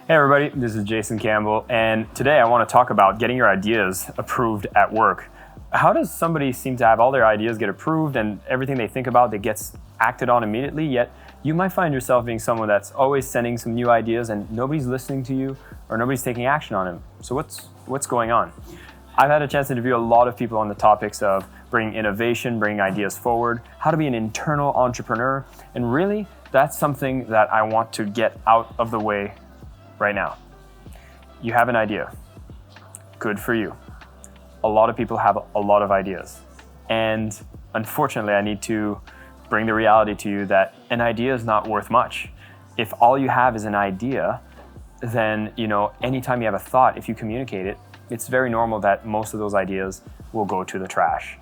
Hey everybody, this is Jason Campbell, and today I want to talk about getting your ideas approved at work. How does somebody seem to have all their ideas get approved and everything they think about that gets acted on immediately, yet you might find yourself being someone that's always sending some new ideas and nobody's listening to you or nobody's taking action on them. So what's going on? I've had a chance to interview a lot of people on the topics of bringing innovation, bringing ideas forward, how to be an internal entrepreneur, and really that's something that I want to get out of the way right now. You have an idea. Good for you. A lot of people have a lot of ideas. And unfortunately, I need to bring the reality to you that an idea is not worth much. If all you have is an idea, then, anytime you have a thought, if you communicate it, it's very normal that most of those ideas will go to the trash.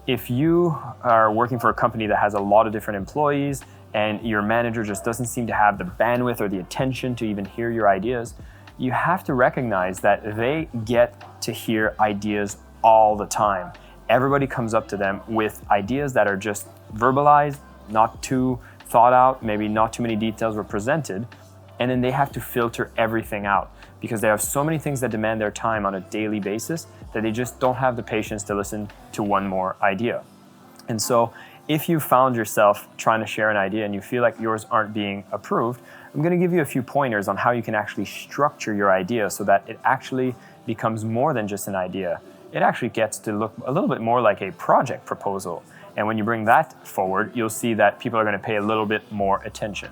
If you are working for a company that has a lot of different employees and your manager just doesn't seem to have the bandwidth or the attention to even hear your ideas, you have to recognize that they get to hear ideas all the time. Everybody comes up to them with ideas that are just verbalized, not too thought out, maybe not too many details were presented, and then they have to filter everything out because they have so many things that demand their time on a daily basis that they just don't have the patience to listen to one more idea. And so if you found yourself trying to share an idea and you feel like yours aren't being approved, I'm going to give you a few pointers on how you can actually structure your idea so that it actually becomes more than just an idea. It actually gets to look a little bit more like a project proposal. And when you bring that forward, you'll see that people are going to pay a little bit more attention.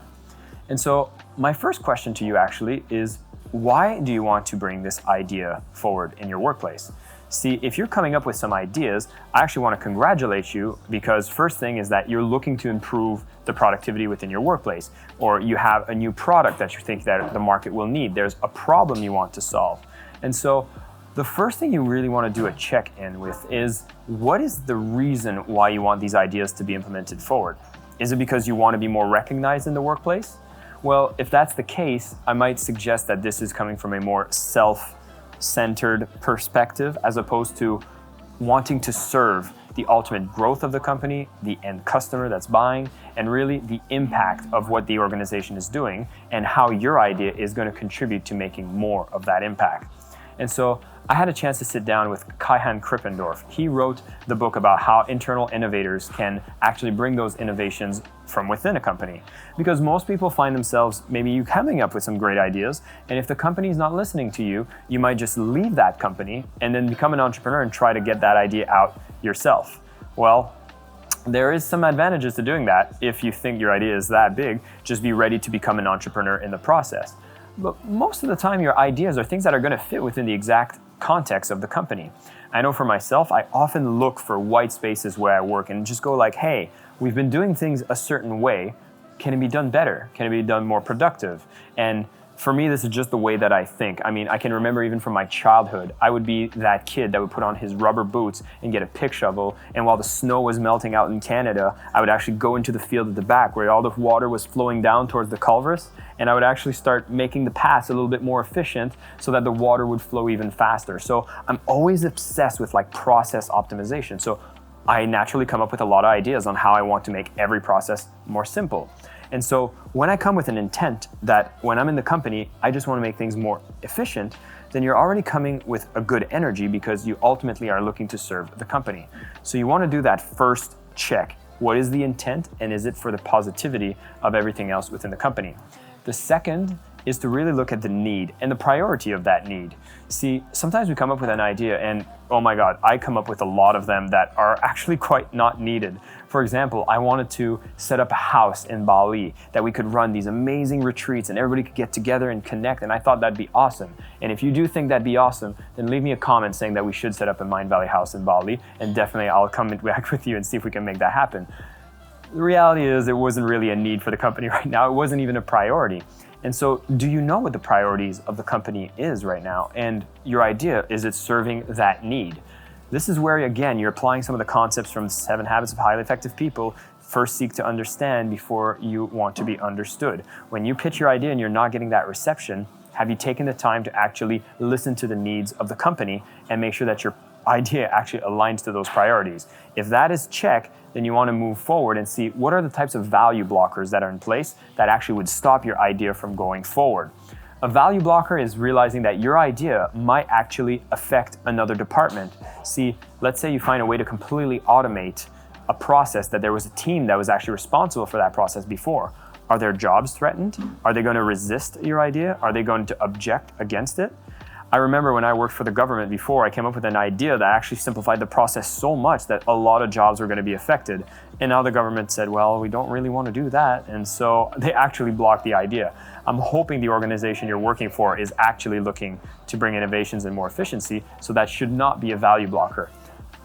And so my first question to you actually is, why do you want to bring this idea forward in your workplace? See, if you're coming up with some ideas, I actually want to congratulate you because first thing is that you're looking to improve the productivity within your workplace, or you have a new product that you think that the market will need. There's a problem you want to solve. And so the first thing you really want to do a check-in with is, what is the reason why you want these ideas to be implemented forward? Is it because you want to be more recognized in the workplace? Well, if that's the case, I might suggest that this is coming from a more self-centered perspective as opposed to wanting to serve the ultimate growth of the company, the end customer that's buying, and really the impact of what the organization is doing and how your idea is going to contribute to making more of that impact. And so I had a chance to sit down with Kaihan Krippendorff. He wrote the book about how internal innovators can actually bring those innovations from within a company. Because most people find themselves maybe you coming up with some great ideas, and if the company is not listening to you, you might just leave that company and then become an entrepreneur and try to get that idea out yourself. Well, there is some advantages to doing that. If you think your idea is that big, just be ready to become an entrepreneur in the process. But most of the time, your ideas are things that are going to fit within the exact context of the company. I know for myself, I often look for white spaces where I work and just go like, hey, we've been doing things a certain way. Can it be done better? Can it be done more productive? And for me, this is just the way that I think. I mean, I can remember even from my childhood, I would be that kid that would put on his rubber boots and get a pick shovel. And while the snow was melting out in Canada, I would actually go into the field at the back where all the water was flowing down towards the culverts. And I would actually start making the paths a little bit more efficient so that the water would flow even faster. So I'm always obsessed with process optimization. So I naturally come up with a lot of ideas on how I want to make every process more simple. And so when I come with an intent that when I'm in the company, I just want to make things more efficient, then you're already coming with a good energy because you ultimately are looking to serve the company. So you want to do that first check. What is the intent and is it for the positivity of everything else within the company? The second is to really look at the need and the priority of that need. See, sometimes we come up with an idea and, oh my God, I come up with a lot of them that are actually quite not needed. For example, I wanted to set up a house in Bali that we could run these amazing retreats and everybody could get together and connect, and I thought that'd be awesome. And if you do think that'd be awesome, then leave me a comment saying that we should set up a Mind Valley house in Bali, and definitely I'll come back with you and see if we can make that happen. The reality is it wasn't really a need for the company right now. It wasn't even a priority. And so do you know what the priorities of the company is right now? And your idea, is it serving that need? This is where, again, you're applying some of the concepts from 7 Habits of Highly Effective People. First, seek to understand before you want to be understood. When you pitch your idea and you're not getting that reception, have you taken the time to actually listen to the needs of the company and make sure that your idea actually aligns to those priorities? If that is check, then you want to move forward and see what are the types of value blockers that are in place that actually would stop your idea from going forward. A value blocker is realizing that your idea might actually affect another department. See, let's say you find a way to completely automate a process that there was a team that was actually responsible for that process before. Are their jobs threatened? Are they going to resist your idea? Are they going to object against it? I remember when I worked for the government before, I came up with an idea that actually simplified the process so much that a lot of jobs were going to be affected. And now the government said, well, we don't really want to do that. And so they actually blocked the idea. I'm hoping the organization you're working for is actually looking to bring innovations and more efficiency, so that should not be a value blocker.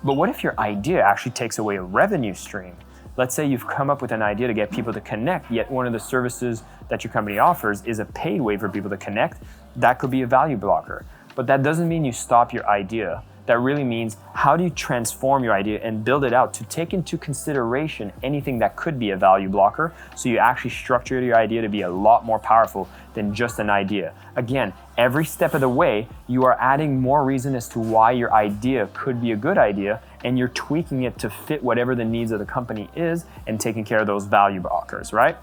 But what if your idea actually takes away a revenue stream? Let's say you've come up with an idea to get people to connect, yet one of the services that your company offers is a paid way for people to connect. That could be a value blocker. But that doesn't mean you stop your idea. That really means, how do you transform your idea and build it out to take into consideration anything that could be a value blocker, so you actually structure your idea to be a lot more powerful than just an idea. Again, every step of the way, you are adding more reason as to why your idea could be a good idea, and you're tweaking it to fit whatever the needs of the company is and taking care of those value blockers, right?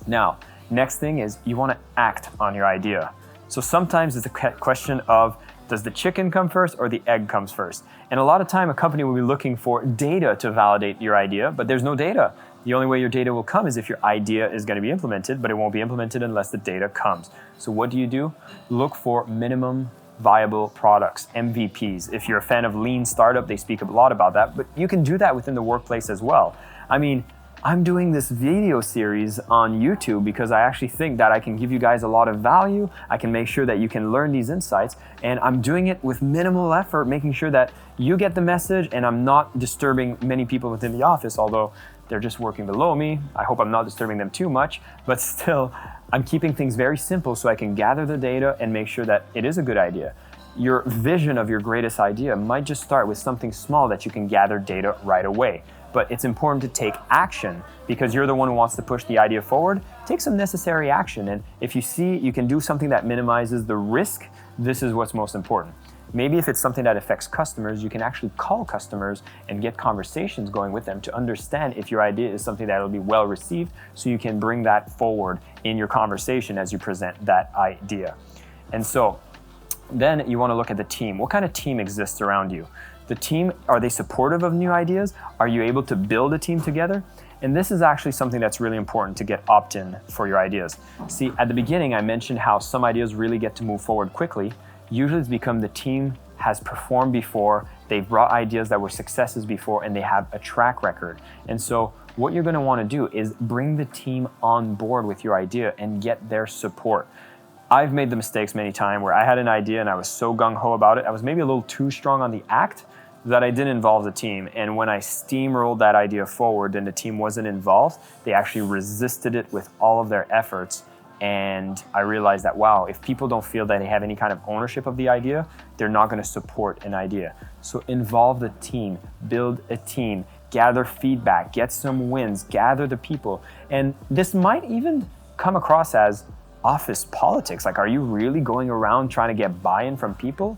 Now, next thing is you want to act on your idea. So sometimes it's a question of, does the chicken come first or the egg comes first? And a lot of time a company will be looking for data to validate your idea, but there's no data. The only way your data will come is if your idea is going to be implemented, but it won't be implemented unless the data comes. So what do? Look for minimum viable products, MVPs. If you're a fan of lean startup, they speak a lot about that, but you can do that within the workplace as well. I mean, I'm doing this video series on YouTube because I actually think that I can give you guys a lot of value. I can make sure that you can learn these insights, and I'm doing it with minimal effort, making sure that you get the message, and I'm not disturbing many people within the office, although they're just working below me. I hope I'm not disturbing them too much, but still, I'm keeping things very simple so I can gather the data and make sure that it is a good idea. Your vision of your greatest idea might just start with something small that you can gather data right away. But it's important to take action, because you're the one who wants to push the idea forward. Take some necessary action. And if you see you can do something that minimizes the risk, this is what's most important. Maybe if it's something that affects customers, you can actually call customers and get conversations going with them to understand if your idea is something that will be well received, so you can bring that forward in your conversation as you present that idea. And so then you want to look at the team. What kind of team exists around you? The team, are they supportive of new ideas? Are you able to build a team together? And this is actually something that's really important to get opt-in for your ideas. See, at the beginning, I mentioned how some ideas really get to move forward quickly. Usually it's because the team has performed before, they've brought ideas that were successes before, and they have a track record. And so what you're going to want to do is bring the team on board with your idea and get their support. I've made the mistakes many times where I had an idea and I was so gung-ho about it. I was maybe a little too strong on the act that I didn't involve the team. And when I steamrolled that idea forward and the team wasn't involved, they actually resisted it with all of their efforts. And I realized that, wow, if people don't feel that they have any kind of ownership of the idea, they're not going to support an idea. So involve the team, build a team, gather feedback, get some wins, gather the people. And this might even come across as office politics. Like, are you really going around trying to get buy-in from people?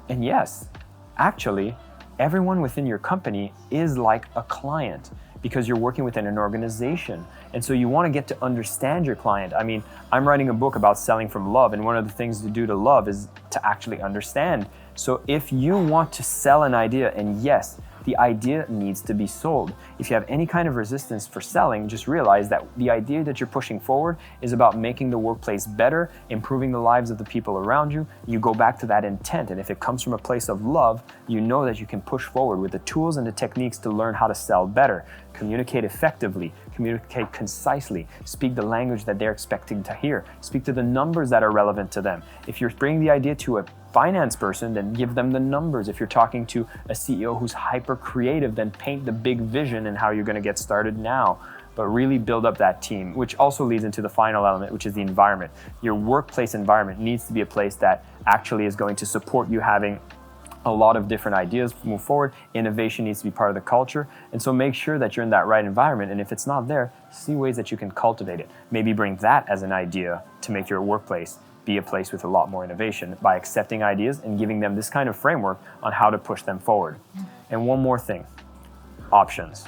And yes, actually, everyone within your company is like a client, because you're working within an organization. And so you want to get to understand your client. I mean, I'm writing a book about selling from love, and one of the things to do to love is to actually understand. So if you want to sell an idea, and yes, the idea needs to be sold. If you have any kind of resistance for selling, just realize that the idea that you're pushing forward is about making the workplace better, improving the lives of the people around you. You go back to that intent, and if it comes from a place of love, you know that you can push forward with the tools and the techniques to learn how to sell better, communicate effectively, communicate concisely, speak the language that they're expecting to hear, speak to the numbers that are relevant to them. If you're bringing the idea to a finance person, then give them the numbers. If you're talking to a CEO who's hyper creative, then paint the big vision and how you're going to get started now. But really build up that team, which also leads into the final element, which is the environment. Your workplace environment needs to be a place that actually is going to support you having a lot of different ideas move forward. Innovation needs to be part of the culture. And so make sure that you're in that right environment. And if it's not there, see ways that you can cultivate it. Maybe bring that as an idea to make your workplace be a place with a lot more innovation by accepting ideas and giving them this kind of framework on how to push them forward. And one more thing, options.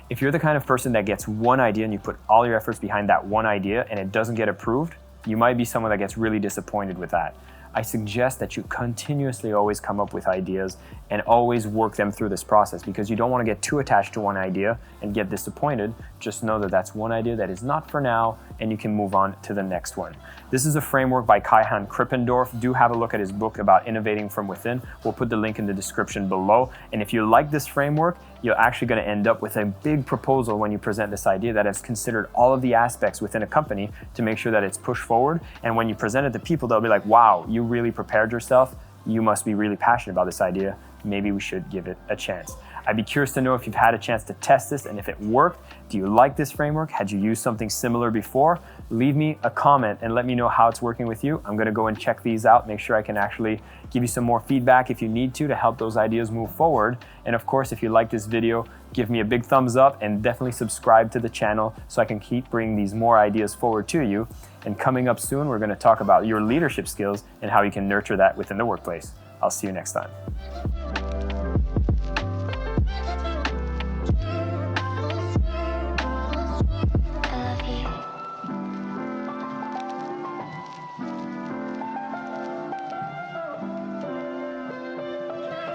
If you're the kind of person that gets one idea and you put all your efforts behind that one idea and it doesn't get approved, You might be someone that gets really disappointed with that. I suggest that you continuously always come up with ideas and always work them through this process, because you don't want to get too attached to one idea and get disappointed. Just know that that's one idea that is not for now, and you can move on to the next one. This is a framework by Kaihan Krippendorff. Do have a look at his book about innovating from within. We'll put the link in the description below. And if you like this framework, you're actually going to end up with a big proposal when you present this idea that has considered all of the aspects within a company to make sure that it's pushed forward. And when you present it to people, they'll be like, wow, you really prepared yourself. You must be really passionate about this idea. Maybe we should give it a chance. I'd be curious to know if you've had a chance to test this and if it worked. Do you like this framework? Had you used something similar before? Leave me a comment and let me know how it's working with you. I'm going to go and check these out, make sure I can actually give you some more feedback if you need to help those ideas move forward. And of course, if you like this video, give me a big thumbs up and definitely subscribe to the channel so I can keep bringing these more ideas forward to you. And coming up soon, we're going to talk about your leadership skills and how you can nurture that within the workplace. I'll see you next time.